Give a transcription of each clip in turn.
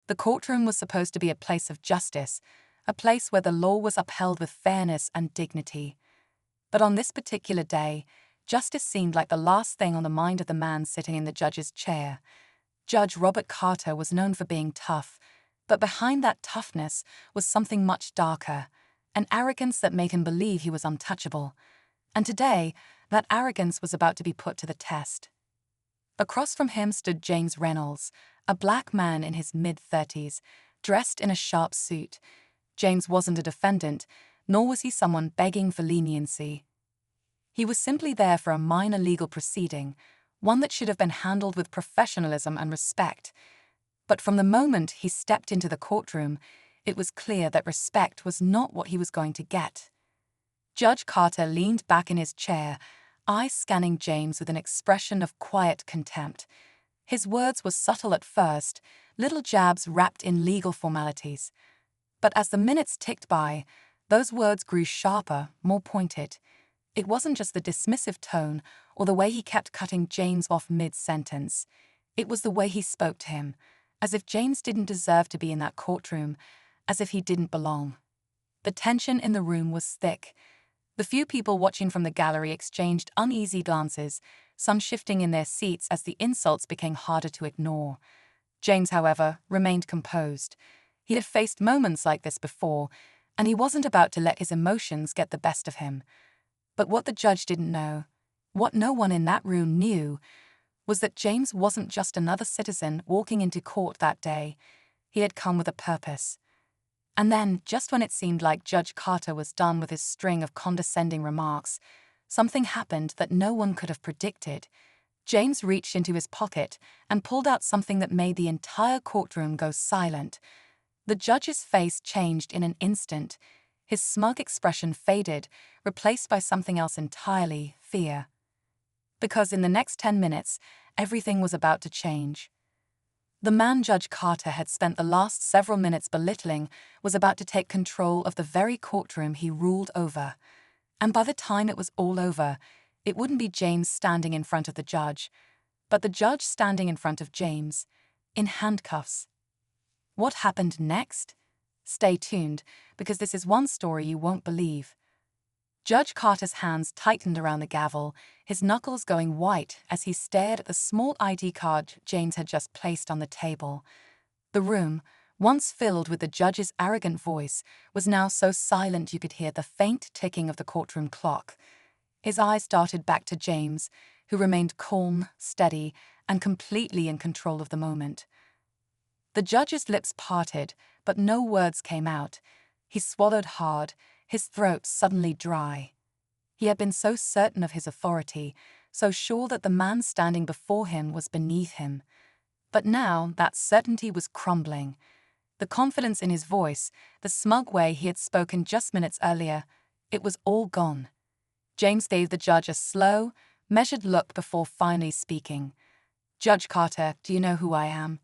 The courtroom was supposed to be a place of justice, a place where the law was upheld with fairness and dignity. But on this particular day, justice seemed like the last thing on the mind of the man sitting in the judge's chair. Judge Robert Carter was known for being tough, but behind that toughness was something much darker, an arrogance that made him believe he was untouchable. And today, that arrogance was about to be put to the test. Across from him stood James Reynolds, a black man in his mid-30s, dressed in a sharp suit. James wasn't a defendant, nor was he someone begging for leniency. He was simply there for a minor legal proceeding, one that should have been handled with professionalism and respect. But from the moment he stepped into the courtroom, it was clear that respect was not what he was going to get. Judge Carter leaned back in his chair, eyes scanning James with an expression of quiet contempt. His words were subtle at first, little jabs wrapped in legal formalities. But as the minutes ticked by, those words grew sharper, more pointed. It wasn't just the dismissive tone or the way he kept cutting James off mid-sentence. It was the way he spoke to him, as if James didn't deserve to be in that courtroom, as if he didn't belong. The tension in the room was thick. The few people watching from the gallery exchanged uneasy glances, some shifting in their seats as the insults became harder to ignore. James, however, remained composed. He had faced moments like this before, and he wasn't about to let his emotions get the best of him. But what the judge didn't know, what no one in that room knew, was that James wasn't just another citizen walking into court that day. He had come with a purpose. And then, just when it seemed like Judge Carter was done with his string of condescending remarks, something happened that no one could have predicted. James reached into his pocket and pulled out something that made the entire courtroom go silent. The judge's face changed in an instant. His smug expression faded, replaced by something else entirely, fear. Because in the next 10 minutes, everything was about to change. The man Judge Carter had spent the last several minutes belittling was about to take control of the very courtroom he ruled over. And by the time it was all over, it wouldn't be James standing in front of the judge, but the judge standing in front of James, in handcuffs. What happened next? Stay tuned, because this is one story you won't believe. Judge Carter's hands tightened around the gavel, his knuckles going white as he stared at the small ID card James had just placed on the table. The room, once filled with the judge's arrogant voice, was now so silent you could hear the faint ticking of the courtroom clock. His eyes darted back to James, who remained calm, steady, and completely in control of the moment. The judge's lips parted, but no words came out. He swallowed hard, his throat suddenly dry. He had been so certain of his authority, so sure that the man standing before him was beneath him. But now that certainty was crumbling. The confidence in his voice, the smug way he had spoken just minutes earlier, it was all gone. James gave the judge a slow, measured look before finally speaking. "Judge Carter, do you know who I am?"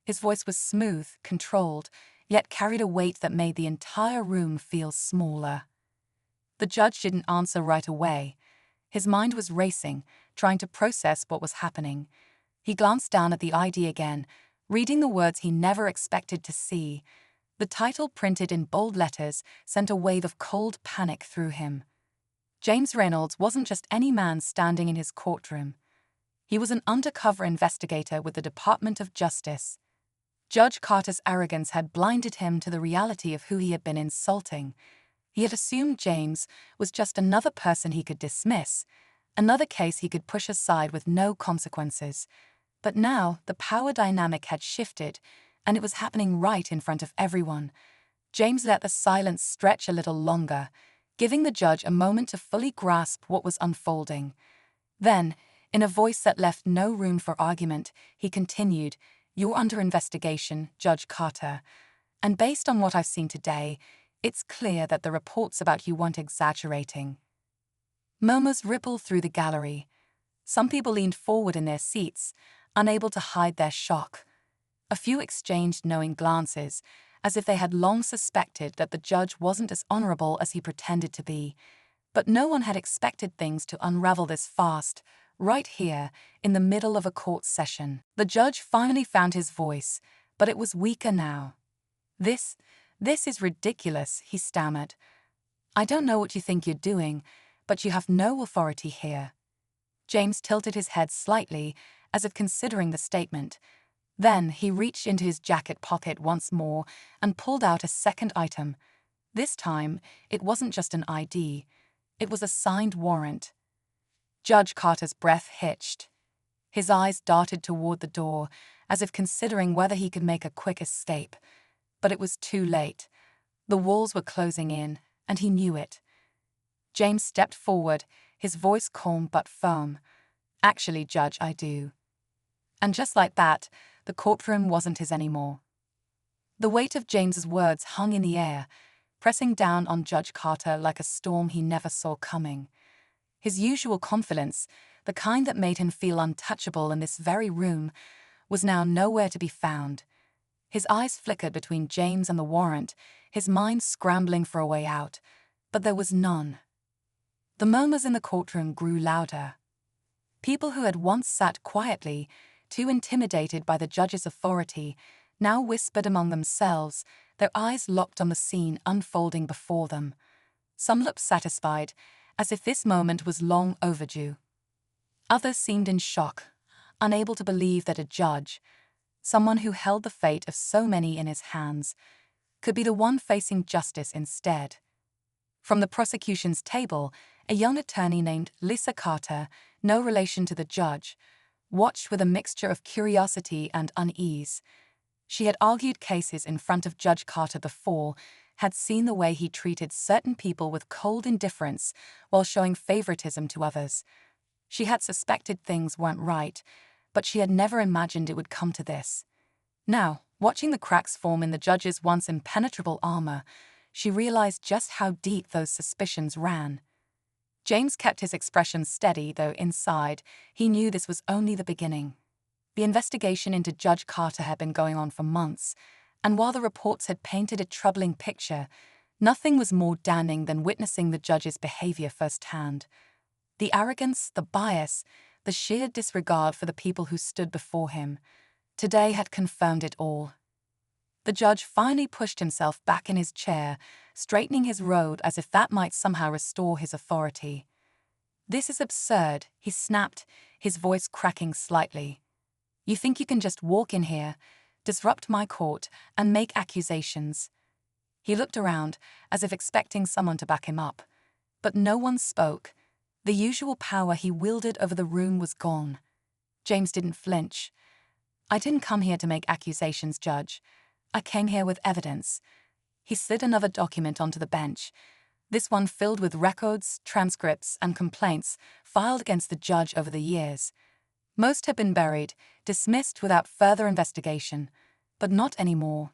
His voice was smooth, controlled, yet carried a weight that made the entire room feel smaller. The judge didn't answer right away. His mind was racing, trying to process what was happening. He glanced down at the ID again, reading the words he never expected to see. The title printed in bold letters sent a wave of cold panic through him. James Reynolds wasn't just any man standing in his courtroom. He was an undercover investigator with the Department of Justice. Judge Carter's arrogance had blinded him to the reality of who he had been insulting. He had assumed James was just another person he could dismiss, another case he could push aside with no consequences. But now the power dynamic had shifted, and it was happening right in front of everyone. James let the silence stretch a little longer, giving the judge a moment to fully grasp what was unfolding. Then, in a voice that left no room for argument, he continued, "You're under investigation, Judge Carter, and based on what I've seen today, it's clear that the reports about you weren't exaggerating." Murmurs rippled through the gallery. Some people leaned forward in their seats, unable to hide their shock. A few exchanged knowing glances, as if they had long suspected that the judge wasn't as honorable as he pretended to be. But no one had expected things to unravel this fast, right here, in the middle of a court session. The judge finally found his voice, but it was weaker now. This is ridiculous, he stammered. I don't know what you think you're doing, but you have no authority here. James tilted his head slightly, as if considering the statement. Then he reached into his jacket pocket once more and pulled out a second item. This time, it wasn't just an ID. It was a signed warrant. Judge Carter's breath hitched. His eyes darted toward the door, as if considering whether he could make a quick escape. But it was too late. The walls were closing in, and he knew it. James stepped forward, his voice calm but firm. Actually, Judge, I do. And just like that, the courtroom wasn't his anymore. The weight of James's words hung in the air, pressing down on Judge Carter like a storm he never saw coming. His usual confidence, the kind that made him feel untouchable in this very room, was now nowhere to be found. His eyes flickered between James and the warrant, his mind scrambling for a way out, but there was none. The murmurs in the courtroom grew louder. People who had once sat quietly, too intimidated by the judge's authority, now whispered among themselves, their eyes locked on the scene unfolding before them. Some looked satisfied, as if this moment was long overdue. Others seemed in shock, unable to believe that a judge, someone who held the fate of so many in his hands, could be the one facing justice instead. From the prosecution's table, a young attorney named Lisa Carter, no relation to the judge, watched with a mixture of curiosity and unease. She had argued cases in front of Judge Carter before, had seen the way he treated certain people with cold indifference while showing favoritism to others. She had suspected things weren't right, but she had never imagined it would come to this. Now, watching the cracks form in the judge's once impenetrable armor, she realized just how deep those suspicions ran. James kept his expression steady, though inside, he knew this was only the beginning. The investigation into Judge Carter had been going on for months, and while the reports had painted a troubling picture, nothing was more damning than witnessing the judge's behavior firsthand. The arrogance, the bias, the sheer disregard for the people who stood before him, today had confirmed it all. The judge finally pushed himself back in his chair, straightening his robe as if that might somehow restore his authority. "This is absurd," he snapped, his voice cracking slightly. "You think you can just walk in here, disrupt my court, and make accusations?" He looked around, as if expecting someone to back him up. But no one spoke. The usual power he wielded over the room was gone. James didn't flinch. "I didn't come here to make accusations, Judge. I came here with evidence." He slid another document onto the bench, this one filled with records, transcripts, and complaints filed against the judge over the years. Most had been buried, dismissed without further investigation, but not anymore.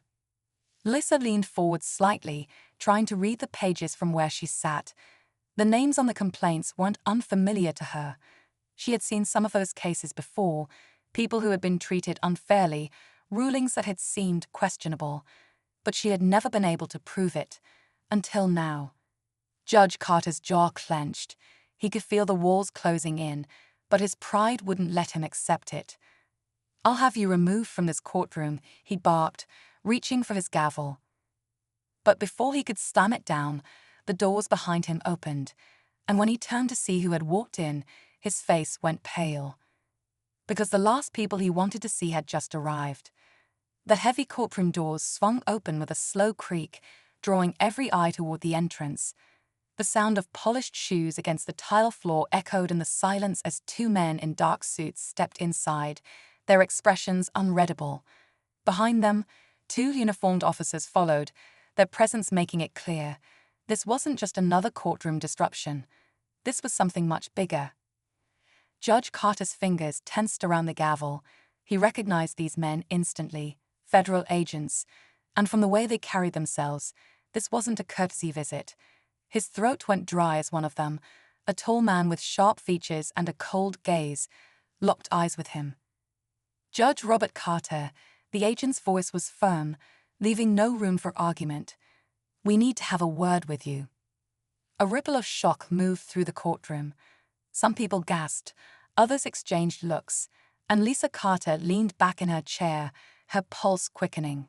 Lisa leaned forward slightly, trying to read the pages from where she sat. The names on the complaints weren't unfamiliar to her. She had seen some of those cases before, people who had been treated unfairly, rulings that had seemed questionable, but she had never been able to prove it, until now. Judge Carter's jaw clenched. He could feel the walls closing in, but his pride wouldn't let him accept it. "I'll have you removed from this courtroom," he barked, reaching for his gavel. But before he could slam it down, the doors behind him opened, and when he turned to see who had walked in, his face went pale. Because the last people he wanted to see had just arrived. The heavy courtroom doors swung open with a slow creak, drawing every eye toward the entrance. The sound of polished shoes against the tile floor echoed in the silence as two men in dark suits stepped inside, their expressions unreadable. Behind them, two uniformed officers followed, their presence making it clear. This wasn't just another courtroom disruption. This was something much bigger. Judge Carter's fingers tensed around the gavel. He recognized these men instantly. Federal agents, and from the way they carried themselves, this wasn't a courtesy visit. His throat went dry as one of them, a tall man with sharp features and a cold gaze, locked eyes with him. "Judge Robert Carter," the agent's voice was firm, leaving no room for argument. "We need to have a word with you." A ripple of shock moved through the courtroom. Some people gasped, others exchanged looks, and Lisa Carter leaned back in her chair, her pulse quickening.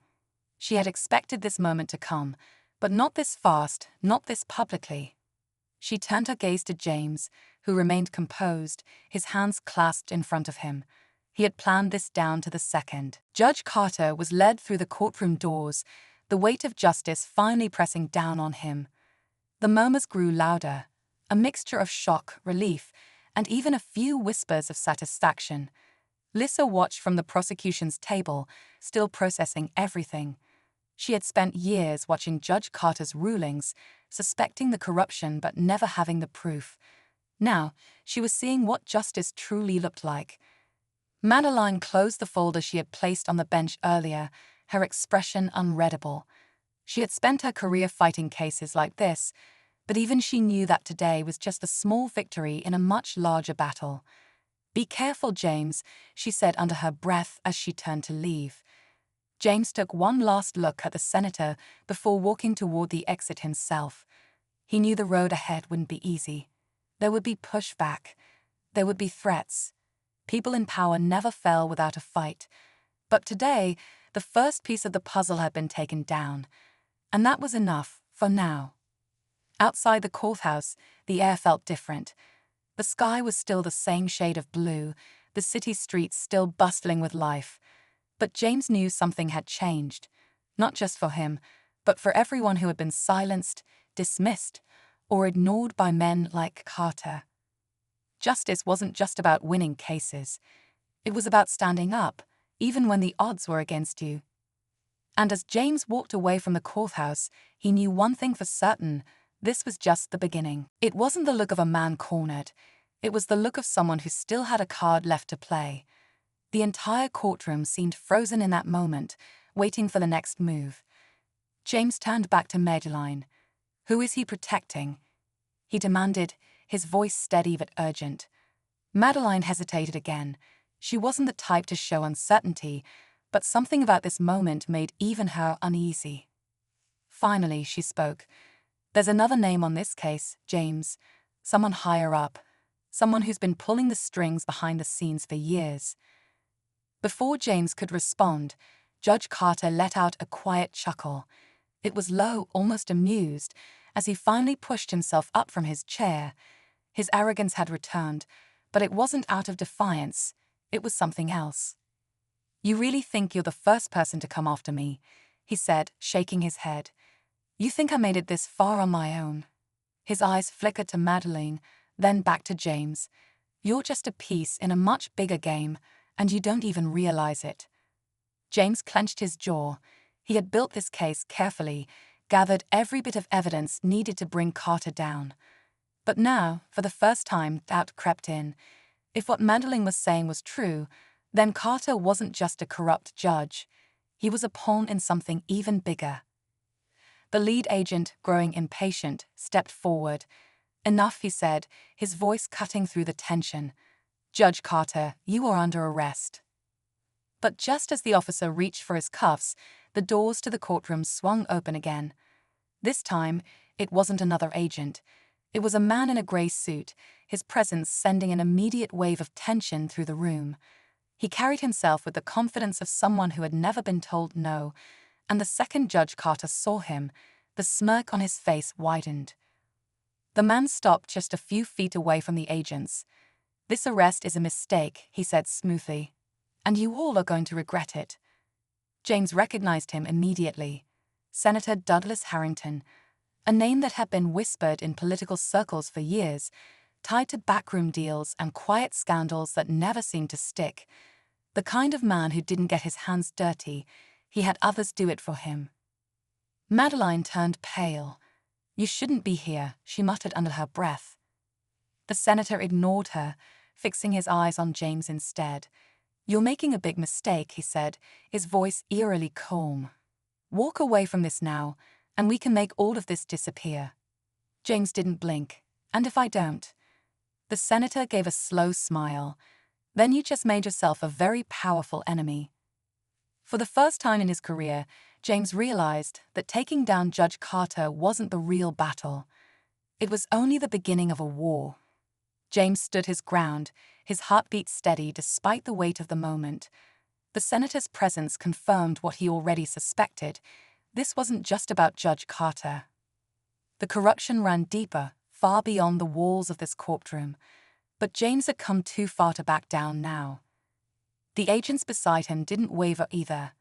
She had expected this moment to come, but not this fast, not this publicly. She turned her gaze to James, who remained composed, his hands clasped in front of him. He had planned this down to the second. Judge Carter was led through the courtroom doors, the weight of justice finally pressing down on him. The murmurs grew louder, a mixture of shock, relief, and even a few whispers of satisfaction. Lissa watched from the prosecution's table, still processing everything. She had spent years watching Judge Carter's rulings, suspecting the corruption but never having the proof. Now, she was seeing what justice truly looked like. Madeline closed the folder she had placed on the bench earlier, her expression unreadable. She had spent her career fighting cases like this, but even she knew that today was just a small victory in a much larger battle. "Be careful, James," she said under her breath as she turned to leave. James took one last look at the senator before walking toward the exit himself. He knew the road ahead wouldn't be easy. There would be pushback. There would be threats. People in power never fell without a fight. But today, the first piece of the puzzle had been taken down. And that was enough, for now. Outside the courthouse, the air felt different. The sky was still the same shade of blue, the city streets still bustling with life. But James knew something had changed, not just for him, but for everyone who had been silenced, dismissed, or ignored by men like Carter. Justice wasn't just about winning cases. It was about standing up, even when the odds were against you. And as James walked away from the courthouse, he knew one thing for certain: this was just the beginning. It wasn't the look of a man cornered. It was the look of someone who still had a card left to play. The entire courtroom seemed frozen in that moment, waiting for the next move. James turned back to Madeline. "Who is he protecting?" he demanded, his voice steady but urgent. Madeline hesitated again. She wasn't the type to show uncertainty, but something about this moment made even her uneasy. Finally, she spoke. "There's another name on this case, James. Someone higher up. Someone who's been pulling the strings behind the scenes for years." Before James could respond, Judge Carter let out a quiet chuckle. It was low, almost amused, as he finally pushed himself up from his chair. His arrogance had returned, but it wasn't out of defiance. It was something else. "You really think you're the first person to come after me?" he said, shaking his head. "You think I made it this far on my own?" His eyes flickered to Madeline, then back to James. "You're just a piece in a much bigger game, and you don't even realize it." James clenched his jaw. He had built this case carefully, gathered every bit of evidence needed to bring Carter down. But now, for the first time, doubt crept in. If what Madeline was saying was true, then Carter wasn't just a corrupt judge. He was a pawn in something even bigger. The lead agent, growing impatient, stepped forward. "Enough," he said, his voice cutting through the tension. "Judge Carter, you are under arrest." But just as the officer reached for his cuffs, the doors to the courtroom swung open again. This time, it wasn't another agent. It was a man in a gray suit, his presence sending an immediate wave of tension through the room. He carried himself with the confidence of someone who had never been told no, and the second Judge Carter saw him, the smirk on his face widened. The man stopped just a few feet away from the agents. "This arrest is a mistake," he said smoothly, "and you all are going to regret it." James recognized him immediately. Senator Douglas Harrington, a name that had been whispered in political circles for years, tied to backroom deals and quiet scandals that never seemed to stick. The kind of man who didn't get his hands dirty, he had others do it for him. Madeline turned pale. "You shouldn't be here," she muttered under her breath. The senator ignored her, fixing his eyes on James instead. "You're making a big mistake," he said, his voice eerily calm. "Walk away from this now, and we can make all of this disappear." James didn't blink. "And if I don't?" The senator gave a slow smile. "Then you just made yourself a very powerful enemy." For the first time in his career, James realized that taking down Judge Carter wasn't the real battle. It was only the beginning of a war. James stood his ground, his heartbeat steady despite the weight of the moment. The senator's presence confirmed what he already suspected. This wasn't just about Judge Carter. The corruption ran deeper, far beyond the walls of this courtroom. But James had come too far to back down now. The agents beside him didn't waver either.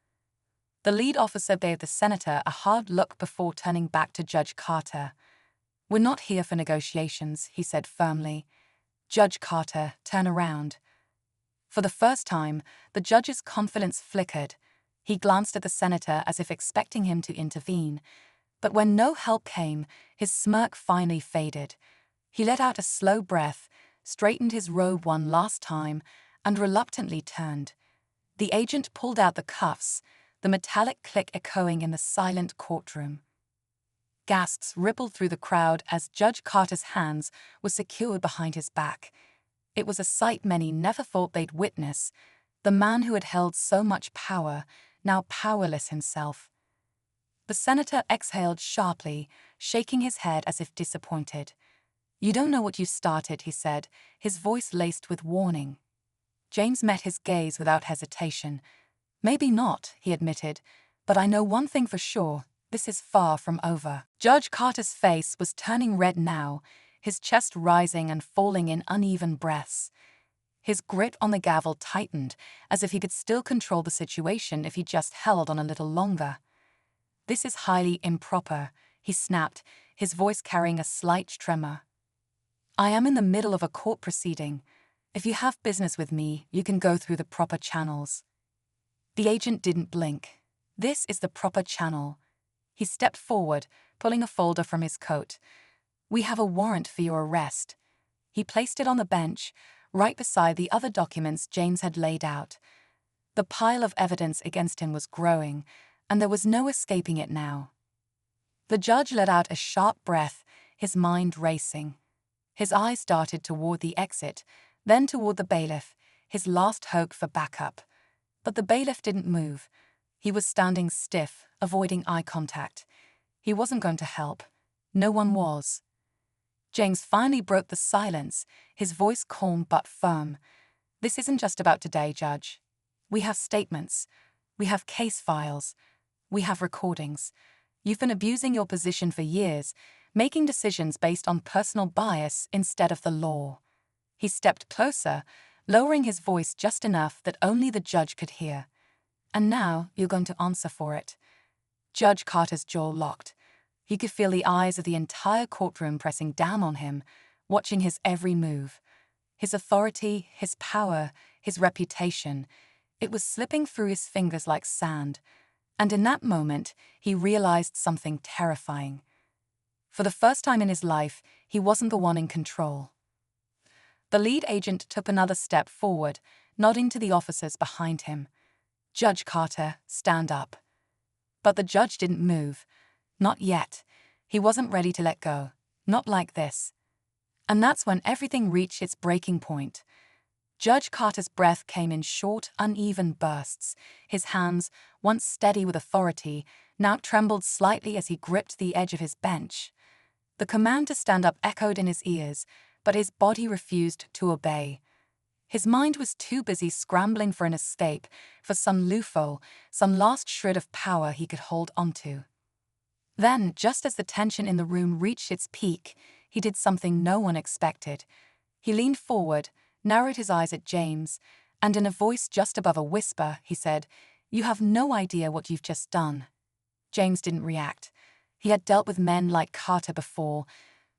The lead officer gave the senator a hard look before turning back to Judge Carter. "We're not here for negotiations," he said firmly. "Judge Carter, turn around." For the first time, the judge's confidence flickered. He glanced at the senator as if expecting him to intervene. But when no help came, his smirk finally faded. He let out a slow breath, straightened his robe one last time, and reluctantly turned. The agent pulled out the cuffs, the metallic click echoing in the silent courtroom. Gasps rippled through the crowd as Judge Carter's hands were secured behind his back. It was a sight many never thought they'd witness. The man who had held so much power, now powerless himself. The senator exhaled sharply, shaking his head as if disappointed. "You don't know what you started," he said, his voice laced with warning. James met his gaze without hesitation. "Maybe not," he admitted, "but I know one thing for sure. This is far from over." Judge Carter's face was turning red now, his chest rising and falling in uneven breaths. His grip on the gavel tightened, as if he could still control the situation if he just held on a little longer. "This is highly improper," he snapped, his voice carrying a slight tremor. "I am in the middle of a court proceeding. If you have business with me, you can go through the proper channels." The agent didn't blink. "This is the proper channel." He stepped forward, pulling a folder from his coat. "We have a warrant for your arrest." He placed it on the bench, right beside the other documents James had laid out. The pile of evidence against him was growing, and there was no escaping it now. The judge let out a sharp breath, his mind racing. His eyes darted toward the exit, then toward the bailiff, his last hope for backup. But the bailiff didn't move. He was standing stiff, avoiding eye contact. He wasn't going to help. No one was. James finally broke the silence, his voice calm but firm. "This isn't just about today, Judge. We have statements. We have case files. We have recordings. You've been abusing your position for years, making decisions based on personal bias instead of the law." He stepped closer, lowering his voice just enough that only the judge could hear. "And now you're going to answer for it." Judge Carter's jaw locked. He could feel the eyes of the entire courtroom pressing down on him, watching his every move. His authority, his power, his reputation. It was slipping through his fingers like sand. And in that moment, he realized something terrifying. For the first time in his life, he wasn't the one in control. The lead agent took another step forward, nodding to the officers behind him. "Judge Carter, stand up." But the judge didn't move. Not yet. He wasn't ready to let go. Not like this. And that's when everything reached its breaking point. Judge Carter's breath came in short, uneven bursts. His hands, once steady with authority, now trembled slightly as he gripped the edge of his bench. The command to stand up echoed in his ears, but his body refused to obey. His mind was too busy scrambling for an escape, for some loophole, some last shred of power he could hold onto. Then, just as the tension in the room reached its peak, he did something no one expected. He leaned forward, narrowed his eyes at James, and in a voice just above a whisper, he said, "You have no idea what you've just done." James didn't react. He had dealt with men like Carter before,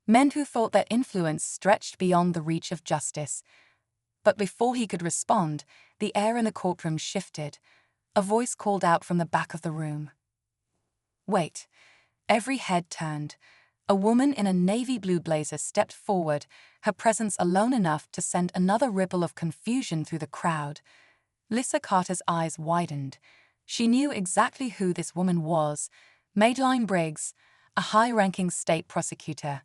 men who thought their influence stretched beyond the reach of justice. But before he could respond, the air in the courtroom shifted. A voice called out from the back of the room. "Wait." Every head turned. A woman in a navy blue blazer stepped forward, her presence alone enough to send another ripple of confusion through the crowd. Lissa Carter's eyes widened. She knew exactly who this woman was, Madeline Briggs, a high-ranking state prosecutor.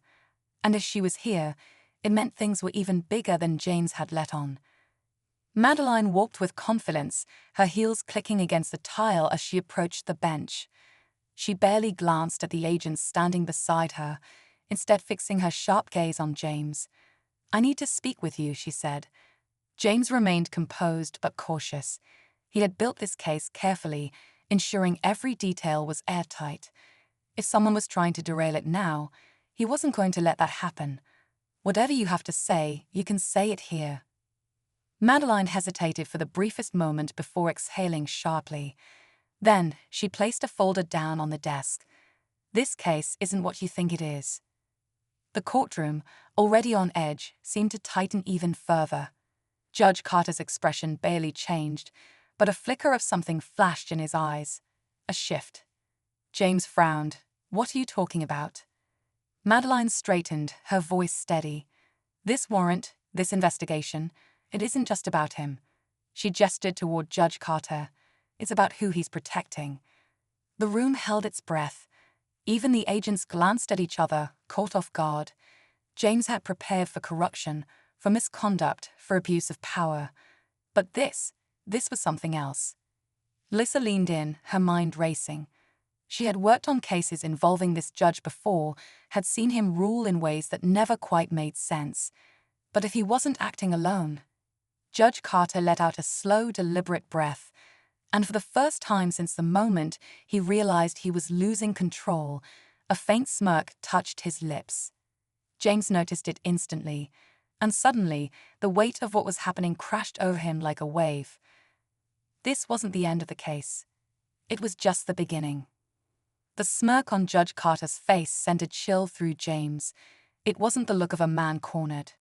And as she was here, it meant things were even bigger than James had let on. Madeline walked with confidence, her heels clicking against the tile as she approached the bench. She barely glanced at the agents standing beside her, instead fixing her sharp gaze on James. "I need to speak with you," she said. James remained composed but cautious. He had built this case carefully, ensuring every detail was airtight. If someone was trying to derail it now, he wasn't going to let that happen. Whatever you have to say, you can say it here. Madeline hesitated for the briefest moment before exhaling sharply. Then, she placed a folder down on the desk. This case isn't what you think it is. The courtroom, already on edge, seemed to tighten even further. Judge Carter's expression barely changed, but a flicker of something flashed in his eyes. A shift. James frowned. "What are you talking about?" Madeline straightened, her voice steady. "This warrant, this investigation, it isn't just about him." She gestured toward Judge Carter. "It's about who he's protecting." The room held its breath. Even the agents glanced at each other, caught off guard. James had prepared for corruption, for misconduct, for abuse of power. But this was something else. Lissa leaned in, her mind racing. She had worked on cases involving this judge before, had seen him rule in ways that never quite made sense. But if he wasn't acting alone? Judge Carter let out a slow, deliberate breath, and for the first time since the moment he realized he was losing control, a faint smirk touched his lips. James noticed it instantly, and suddenly the weight of what was happening crashed over him like a wave. This wasn't the end of the case. It was just the beginning. The smirk on Judge Carter's face sent a chill through James. It wasn't the look of a man cornered.